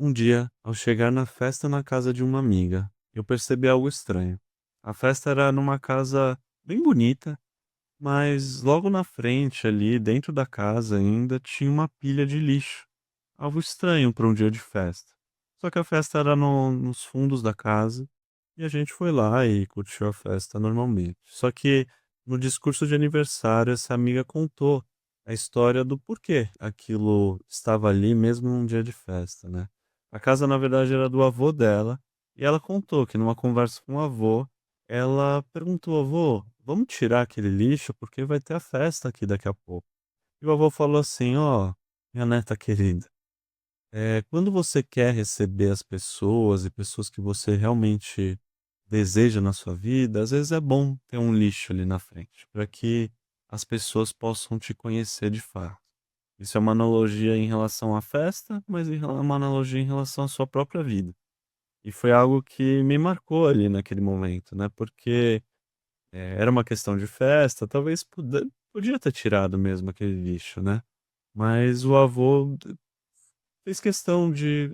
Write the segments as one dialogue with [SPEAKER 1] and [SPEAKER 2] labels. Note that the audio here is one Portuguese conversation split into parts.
[SPEAKER 1] Um dia, ao chegar na festa na casa de uma amiga, eu percebi algo estranho. A festa era numa casa bem bonita, mas logo na frente, ali dentro da casa ainda, tinha uma pilha de lixo. Algo estranho para um dia de festa. Só que a festa era nos fundos da casa e a gente foi lá e curtiu a festa normalmente. Só que no discurso de aniversário, essa amiga contou a história do porquê aquilo estava ali mesmo num dia de festa, né? A casa, na verdade, era do avô dela e ela contou que numa conversa com o avô, ela perguntou: avô, vamos tirar aquele lixo porque vai ter a festa aqui daqui a pouco. E o avô falou assim: ó, minha neta querida. Quando você quer receber as pessoas e pessoas que você realmente deseja na sua vida, às vezes é bom ter um lixo ali na frente, para que as pessoas possam te conhecer de fato. Isso é uma analogia em relação à festa, mas uma analogia em relação à sua própria vida. E foi algo que me marcou ali naquele momento, né? Porque era uma questão de festa, talvez podia ter tirado mesmo aquele lixo, né? Mas o avô fez questão de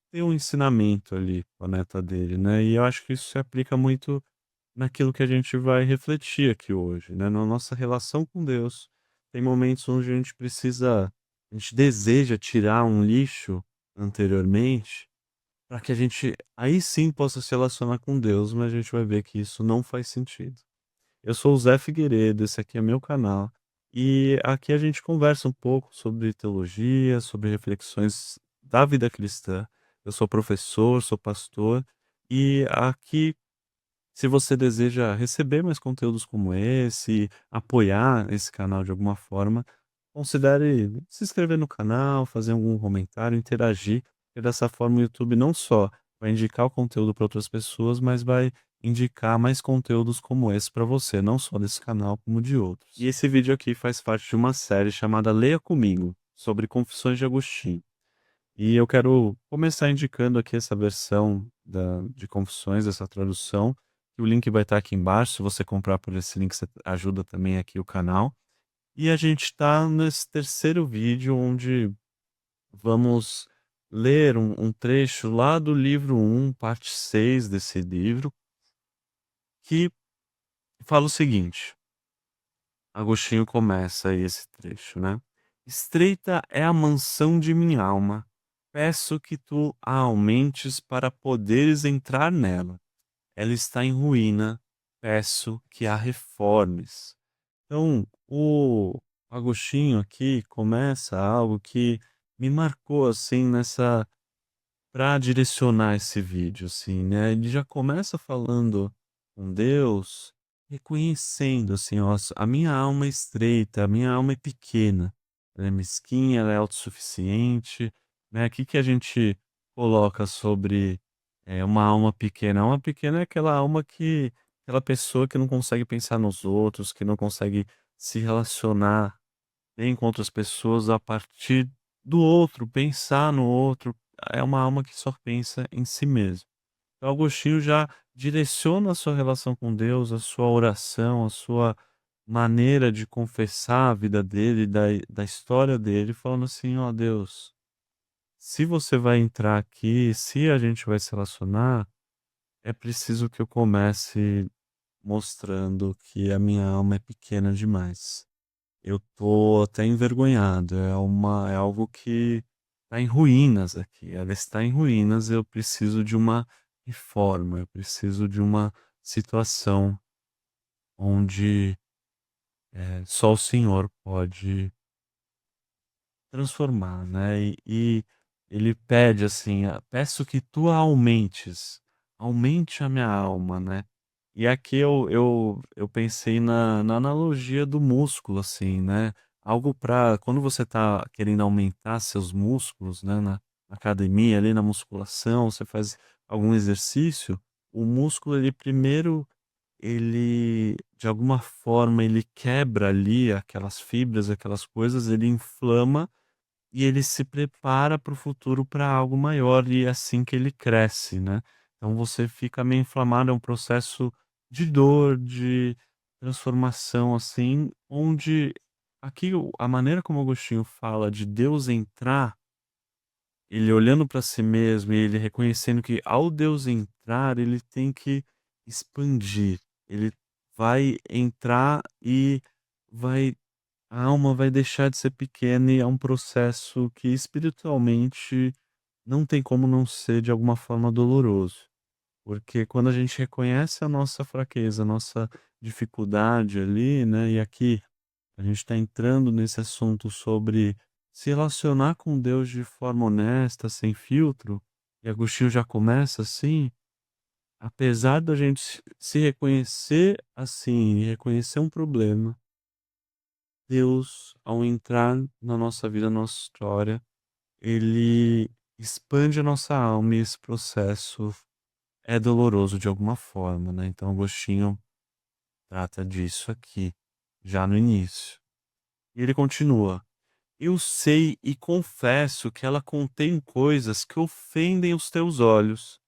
[SPEAKER 1] ter um ensinamento ali com a neta dele, né, e eu acho que isso se aplica muito naquilo que a gente vai refletir aqui hoje, né, na nossa relação com Deus. Tem momentos onde a gente deseja tirar um lixo anteriormente, para que a gente aí sim possa se relacionar com Deus, mas a gente vai ver que isso não faz sentido. Eu sou o Zé Figueiredo, esse aqui é meu canal, e aqui a gente conversa um pouco sobre teologia, sobre reflexões da vida cristã. Eu sou professor, sou pastor, e aqui, se você deseja receber mais conteúdos como esse, apoiar esse canal de alguma forma, considere se inscrever no canal, fazer algum comentário, interagir, e dessa forma o YouTube não só vai indicar o conteúdo para outras pessoas, mas vai indicar mais conteúdos como esse para você, não só desse canal, como de outros. E esse vídeo aqui faz parte de uma série chamada Leia Comigo, sobre Confissões de Agostinho. E eu quero começar indicando aqui essa versão de Confissões, essa tradução, que o link vai estar aqui embaixo. Se você comprar por esse link, você ajuda também aqui o canal. E a gente está nesse terceiro vídeo, onde vamos ler um trecho lá do livro um, parte 6 desse livro, que fala o seguinte. Agostinho começa aí esse trecho, né? Estreita é a mansão de minha alma. Peço que tu a aumentes para poderes entrar nela. Ela está em ruína. Peço que a reformes. Então, o Agostinho aqui começa algo que me marcou assim nessa para direcionar esse vídeo, assim, né? Ele já começa falando com Deus, reconhecendo assim, ó, a minha alma é estreita, a minha alma é pequena, ela é mesquinha, ela é autossuficiente, né? O que que a gente coloca sobre uma alma pequena? A alma pequena é aquela alma que, aquela pessoa que não consegue pensar nos outros, que não consegue se relacionar bem com outras pessoas a partir do outro, pensar no outro, é uma alma que só pensa em si mesmo. Então Agostinho já direciona a sua relação com Deus, a sua oração, a sua maneira de confessar a vida dele, da história dele, falando assim: ó Deus, se você vai entrar aqui, se a gente vai se relacionar, é preciso que eu comece mostrando que a minha alma é pequena demais. Eu tô até envergonhado, é algo que está em ruínas aqui, ela está em ruínas, eu preciso de uma reforma, eu preciso de uma situação onde, só o Senhor pode transformar, né. E ele pede assim: "Peço que tu a aumentes, aumente a minha alma", né. E aqui eu pensei na analogia do músculo, assim, né, algo para quando você tá querendo aumentar seus músculos, né, na academia, ali, na musculação, você faz algum exercício, o músculo ele primeiro, ele de alguma forma ele quebra ali aquelas fibras, aquelas coisas, ele inflama e ele se prepara para o futuro para algo maior e é assim que ele cresce, né. Então você fica meio inflamado, é um processo de dor, de transformação, assim, onde aqui a maneira como Agostinho fala de Deus entrar ele olhando para si mesmo e ele reconhecendo que ao Deus entrar, ele tem que expandir. Ele vai entrar e vai a alma vai deixar de ser pequena e é um processo que espiritualmente não tem como não ser de alguma forma doloroso. Porque quando a gente reconhece a nossa fraqueza, a nossa dificuldade ali, né, e aqui a gente está entrando nesse assunto sobre se relacionar com Deus de forma honesta, sem filtro, e Agostinho já começa assim, apesar da gente se reconhecer assim, e reconhecer um problema, Deus, ao entrar na nossa vida, na nossa história, ele expande a nossa alma e esse processo é doloroso de alguma forma, né? Então Agostinho trata disso aqui, já no início. E ele continua: eu sei e confesso que ela contém coisas que ofendem os teus olhos,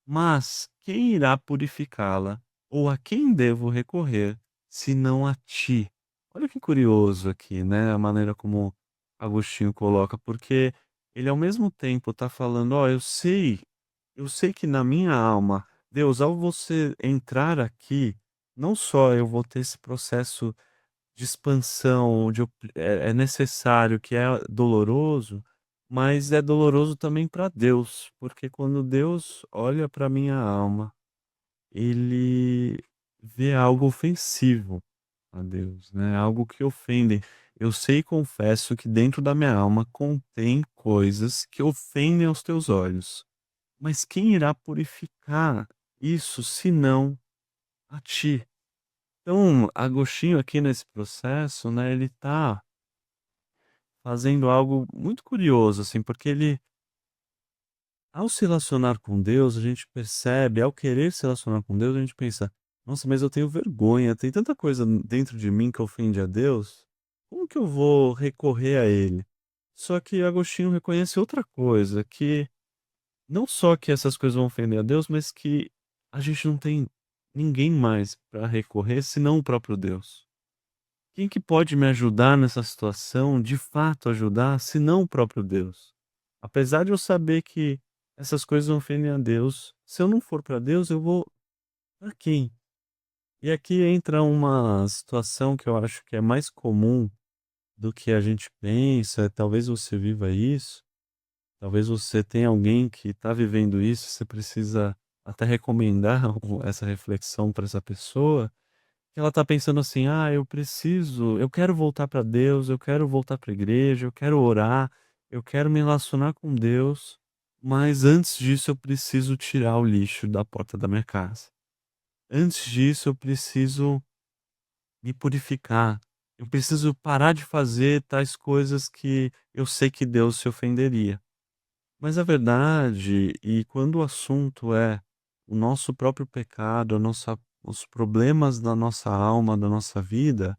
[SPEAKER 1] mas quem irá purificá-la? Ou a quem devo recorrer, senão a ti? Olha que curioso aqui, né, a maneira como Agostinho coloca, porque ele ao mesmo tempo está falando: "Ó, eu sei que na minha alma, Deus, ao você entrar aqui, não só eu vou ter esse processo de expansão, onde é necessário, que é doloroso, mas é doloroso também para Deus, porque quando Deus olha para minha alma, ele vê algo ofensivo a Deus, né, algo que ofende. Eu sei e confesso que dentro da minha alma contém coisas que ofendem aos teus olhos, mas quem irá purificar isso senão a ti? Então, Agostinho aqui nesse processo, né, ele tá fazendo algo muito curioso, assim, porque ele, ao se relacionar com Deus, a gente percebe, ao querer se relacionar com Deus, a gente pensa: "Nossa, mas eu tenho vergonha, tem tanta coisa dentro de mim que ofende a Deus, como que eu vou recorrer a Ele?". Só que Agostinho reconhece outra coisa, que não só que essas coisas vão ofender a Deus, mas que a gente não tem ninguém mais para recorrer senão o próprio Deus. Quem que pode me ajudar nessa situação, de fato ajudar, se não o próprio Deus? Apesar de eu saber que essas coisas ofendem a Deus, se eu não for para Deus, eu vou para quem? E aqui entra uma situação que eu acho que é mais comum do que a gente pensa, talvez você viva isso, talvez você tenha alguém que está vivendo isso, você precisa até recomendar essa reflexão para essa pessoa. Ela tá pensando assim: "Ah, eu quero voltar para Deus, eu quero voltar para a igreja, eu quero orar, eu quero me relacionar com Deus, mas antes disso eu preciso tirar o lixo da porta da minha casa. Antes disso eu preciso me purificar, eu preciso parar de fazer tais coisas que eu sei que Deus se ofenderia". Mas a verdade, e quando o assunto é o nosso próprio pecado, a nossa os problemas da nossa alma, da nossa vida,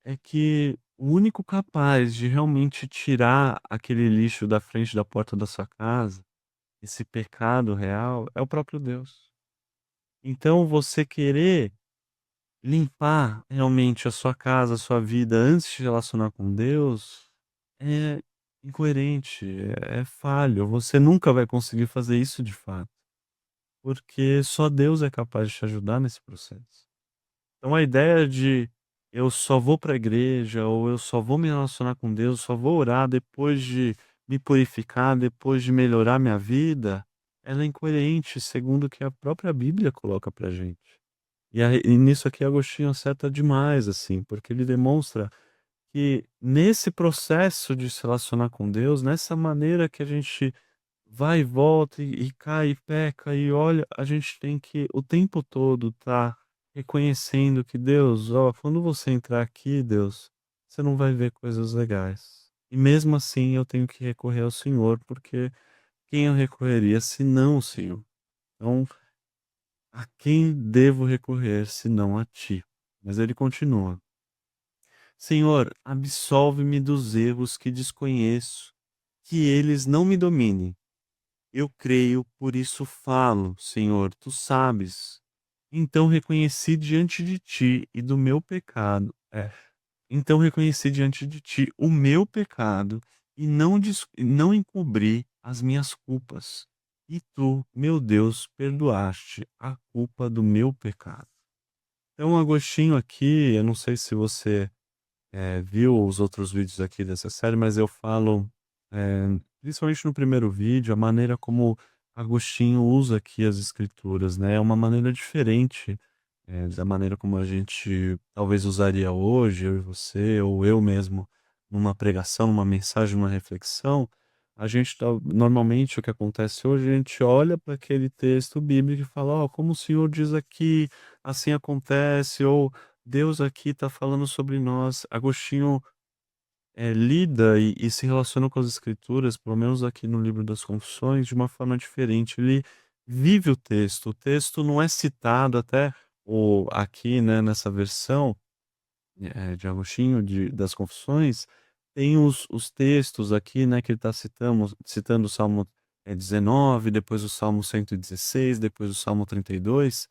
[SPEAKER 1] é que o único capaz de realmente tirar aquele lixo da frente da porta da sua casa, esse pecado real, é o próprio Deus. Então você querer limpar realmente a sua casa, a sua vida antes de se relacionar com Deus, é incoerente, é falho. Você nunca vai conseguir fazer isso de fato, porque só Deus é capaz de te ajudar nesse processo. Então a ideia de eu só vou para a igreja ou eu só vou me relacionar com Deus, só vou orar depois de me purificar, depois de melhorar minha vida, ela é incoerente segundo o que a própria Bíblia coloca pra gente. E nisso aqui Agostinho acerta demais, assim, porque ele demonstra que nesse processo de se relacionar com Deus, nessa maneira que a gente vai e volta e cai e peca e olha, a gente tem que o tempo todo tá reconhecendo que Deus, ó, quando você entrar aqui, Deus, você não vai ver coisas legais. E mesmo assim eu tenho que recorrer ao Senhor, porque quem eu recorreria senão o Senhor? Então, a quem devo recorrer senão a ti? Mas ele continua: Senhor, absolve-me dos erros que desconheço, que eles não me dominem. Eu creio, por isso falo, Senhor, tu sabes. Então reconheci diante de ti e do meu pecado. Então reconheci diante de ti o meu pecado e não encobri as minhas culpas. E tu, meu Deus, perdoaste a culpa do meu pecado. Então, Agostinho aqui, eu não sei se você viu os outros vídeos aqui dessa série, mas eu falo, principalmente no primeiro vídeo, a maneira como Agostinho usa aqui as escrituras, né? É uma maneira diferente, da maneira como a gente talvez usaria hoje, eu e você, ou eu mesmo, numa pregação, numa mensagem, numa reflexão. A gente normalmente o que acontece hoje, a gente olha para aquele texto bíblico e fala, ó, como o Senhor diz aqui, assim acontece, ou Deus aqui está falando sobre nós. Agostinho, lida e se relaciona com as escrituras, pelo menos aqui no livro das Confissões, de uma forma diferente. Ele vive o texto não é citado até o aqui, né, nessa versão, de Agostinho, das Confissões, tem os textos aqui, né, que ele está citando o Salmo 19, depois o Salmo 116, depois o Salmo 32,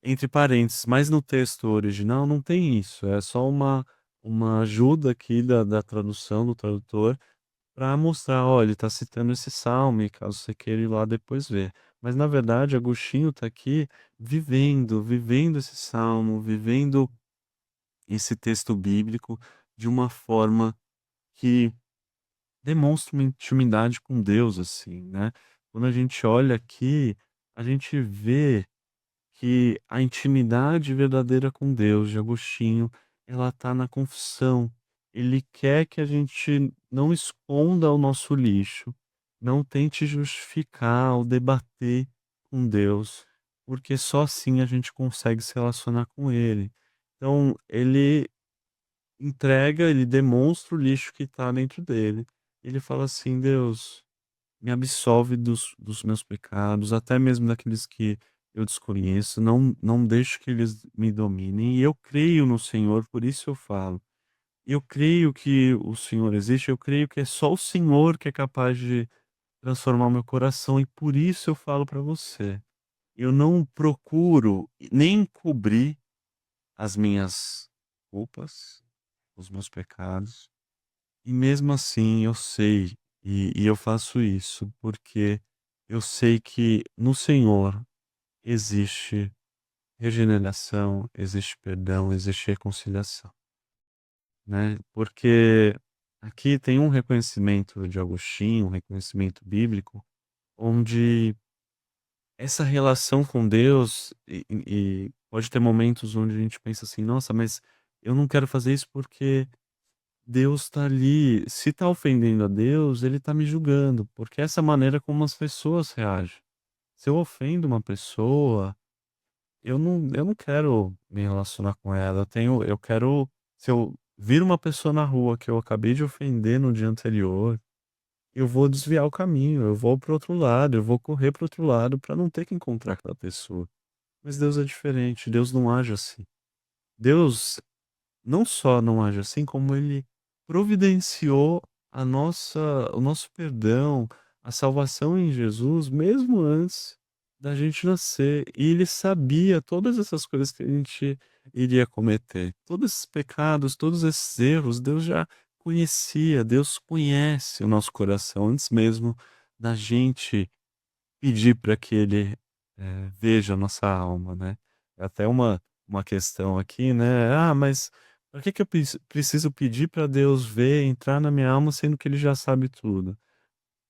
[SPEAKER 1] entre parênteses, mas no texto original não tem isso, é só uma ajuda aqui da tradução, do tradutor, para mostrar, olha, ele está citando esse salmo, e caso você queira ir lá depois ver. Mas na verdade, Agostinho está aqui vivendo esse salmo, vivendo esse texto bíblico de uma forma que demonstra uma intimidade com Deus, assim, né? Quando a gente olha aqui, a gente vê que a intimidade verdadeira com Deus de Agostinho, ela está na confissão. Ele quer que a gente não esconda o nosso lixo, não tente justificar ou debater com Deus, porque só assim a gente consegue se relacionar com Ele. Então, ele entrega, ele demonstra o lixo que está dentro dele. Ele fala assim: Deus, me absolve dos meus pecados, até mesmo daqueles que eu desconheço, não deixo que eles me dominem, e eu creio no Senhor, por isso eu falo. Eu creio que o Senhor existe, eu creio que é só o Senhor que é capaz de transformar o meu coração, e por isso eu falo para você. Eu não procuro nem cobrir as minhas culpas, os meus pecados, e mesmo assim eu sei, e eu faço isso porque eu sei que no Senhor existe regeneração, existe perdão, existe reconciliação, né? Porque aqui tem um reconhecimento de Agostinho, um reconhecimento bíblico, onde essa relação com Deus e pode ter momentos onde a gente pensa assim: "Nossa, mas eu não quero fazer isso porque Deus está ali, se está ofendendo a Deus, ele está me julgando", porque essa é a maneira como as pessoas reagem. Se eu ofendo uma pessoa, eu não quero me relacionar com ela, eu quero, se eu vir uma pessoa na rua que eu acabei de ofender no dia anterior, eu vou desviar o caminho, eu vou para outro lado, eu vou correr para outro lado para não ter que encontrar aquela pessoa. Mas Deus é diferente, Deus não age assim. Deus não só não age assim, como ele providenciou o nosso perdão, a salvação em Jesus, mesmo antes da gente nascer. E ele sabia todas essas coisas que a gente iria cometer. Todos esses pecados, todos esses erros, Deus já conhecia, Deus conhece o nosso coração antes mesmo da gente pedir para que ele, veja a nossa alma, né. É até uma questão aqui, né: "Ah, mas pra que eu preciso pedir para Deus ver, entrar na minha alma, sendo que ele já sabe tudo?".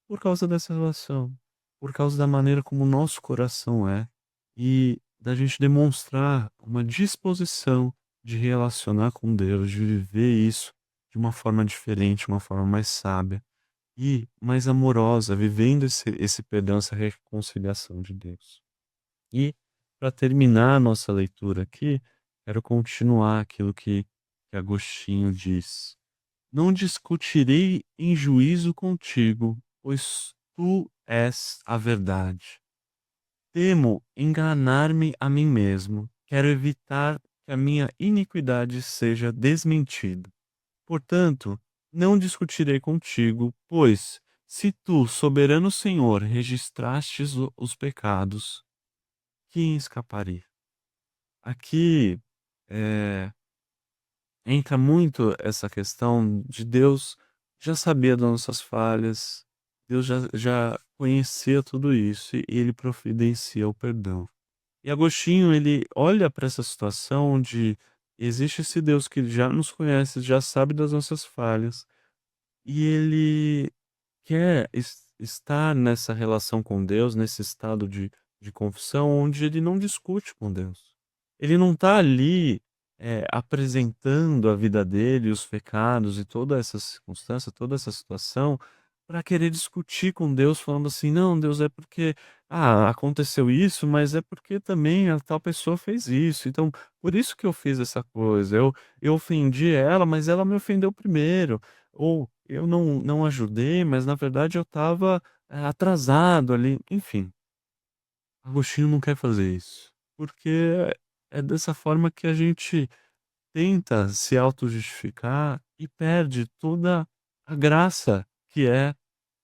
[SPEAKER 1] Por causa dessa relação, por causa da maneira como o nosso coração é, e da gente demonstrar uma disposição de relacionar com Deus, de viver isso de uma forma diferente, uma forma mais sábia. E mais amorosa, vivendo esse perdão, essa reconciliação de Deus. E, para terminar a nossa leitura aqui, quero continuar aquilo que Agostinho diz: "Não discutirei em juízo contigo, pois tu és a verdade. Temo enganar-me a mim mesmo, quero evitar que a minha iniquidade seja desmentida. Portanto, não discutirei contigo, pois, se tu, soberano Senhor, registrastes os pecados, quem escaparia?". Aqui, entra muito essa questão de Deus já sabia das nossas falhas, Deus já conhecia tudo isso e ele providencia o perdão. E Agostinho, ele olha para essa situação onde existe esse Deus que já nos conhece, já sabe das nossas falhas, e ele quer estar nessa relação com Deus, nesse estado de confissão, onde ele não discute com Deus. Ele não está ali, apresentando a vida dele, os pecados e toda essa circunstância, toda essa situação, para querer discutir com Deus, falando assim: "Não, Deus, é porque, aconteceu isso, mas é porque também a tal pessoa fez isso, então por isso que eu fiz essa coisa. Eu ofendi ela, mas ela me ofendeu primeiro". Ou eu não ajudei, mas na verdade eu estava, atrasado ali, enfim. Agostinho não quer fazer isso, porque é dessa forma que a gente tenta se auto-justificar e perde toda a graça que é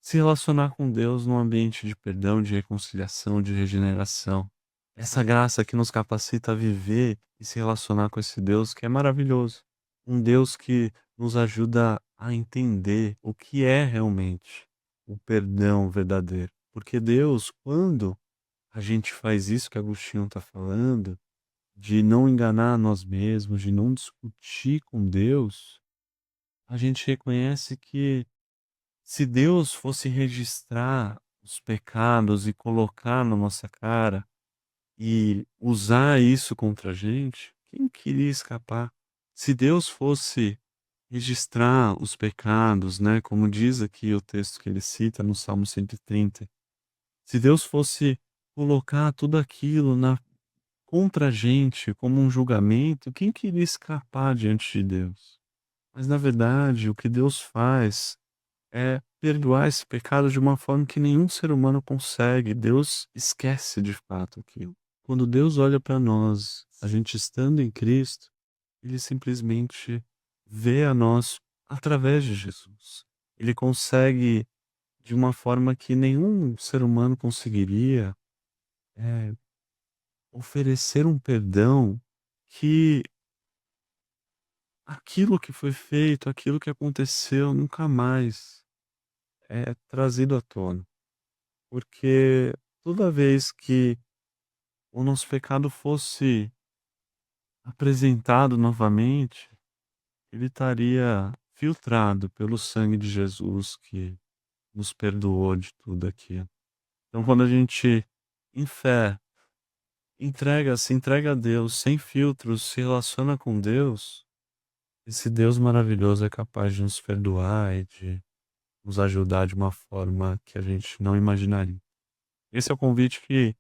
[SPEAKER 1] se relacionar com Deus num ambiente de perdão, de reconciliação, de regeneração. Essa graça que nos capacita a viver e se relacionar com esse Deus que é maravilhoso. Um Deus que nos ajuda a entender o que é realmente o perdão verdadeiro. Porque Deus, quando a gente faz isso que Agostinho está falando, de não enganar nós mesmos, de não discutir com Deus, a gente reconhece que se Deus fosse registrar os pecados e colocar na nossa cara e usar isso contra a gente, quem queria escapar? Se Deus fosse registrar os pecados, né, como diz aqui o texto que ele cita no Salmo 130, se Deus fosse colocar tudo aquilo na contra a gente como um julgamento, quem queria escapar diante de Deus? Mas na verdade, o que Deus faz é perdoar esse pecado de uma forma que nenhum ser humano consegue. Deus esquece de fato aquilo. Quando Deus olha para nós, a gente estando em Cristo, ele simplesmente vê a nós através de Jesus. Ele consegue, de uma forma que nenhum ser humano conseguiria, eh, oferecer um perdão que aquilo que foi feito, aquilo que aconteceu, nunca mais é trazido à tona. Porque toda vez que o nosso pecado fosse apresentado novamente, ele estaria filtrado pelo sangue de Jesus que nos perdoou de tudo aquilo. Então, quando a gente, em fé, se entrega a Deus, sem filtros, se relaciona com Deus, esse Deus maravilhoso é capaz de nos perdoar e de nos ajudar de uma forma que a gente não imaginaria. Esse é o convite que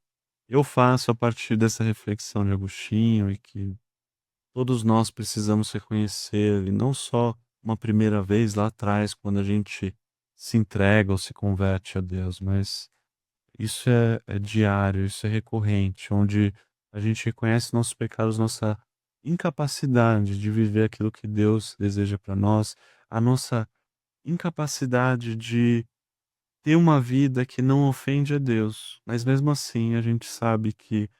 [SPEAKER 1] eu faço a partir dessa reflexão de Agostinho e que todos nós precisamos reconhecer, e não só uma primeira vez lá atrás, quando a gente se entrega ou se converte a Deus, mas isso é diário, isso é recorrente, onde a gente reconhece nossos pecados, nossa incapacidade de viver aquilo que Deus deseja para nós, a nossa incapacidade de ter uma vida que não ofende a Deus, mas mesmo assim a gente sabe que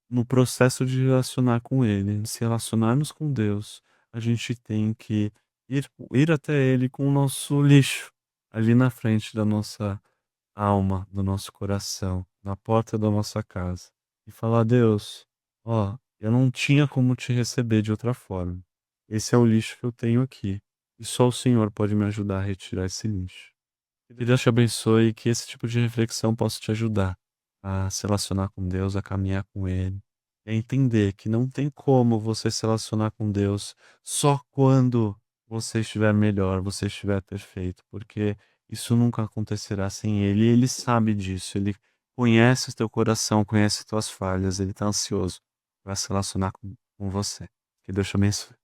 [SPEAKER 1] no processo de relacionar com Ele, de se relacionarmos com Deus, a gente tem que ir até Ele com o nosso lixo ali na frente da nossa alma, do nosso coração, na porta da nossa casa e falar: "Deus, ó, eu não tinha como te receber de outra forma. Esse é o lixo que eu tenho aqui e só o Senhor pode me ajudar a retirar esse lixo". Que Deus te abençoe e que esse tipo de reflexão possa te ajudar a se relacionar com Deus, a caminhar com Ele, e a entender que não tem como você se relacionar com Deus só quando você estiver melhor, você estiver perfeito, porque isso nunca acontecerá sem Ele, e Ele sabe disso, Ele conhece o teu coração, conhece as tuas falhas, Ele está ansioso para se relacionar com você. Que Deus te abençoe.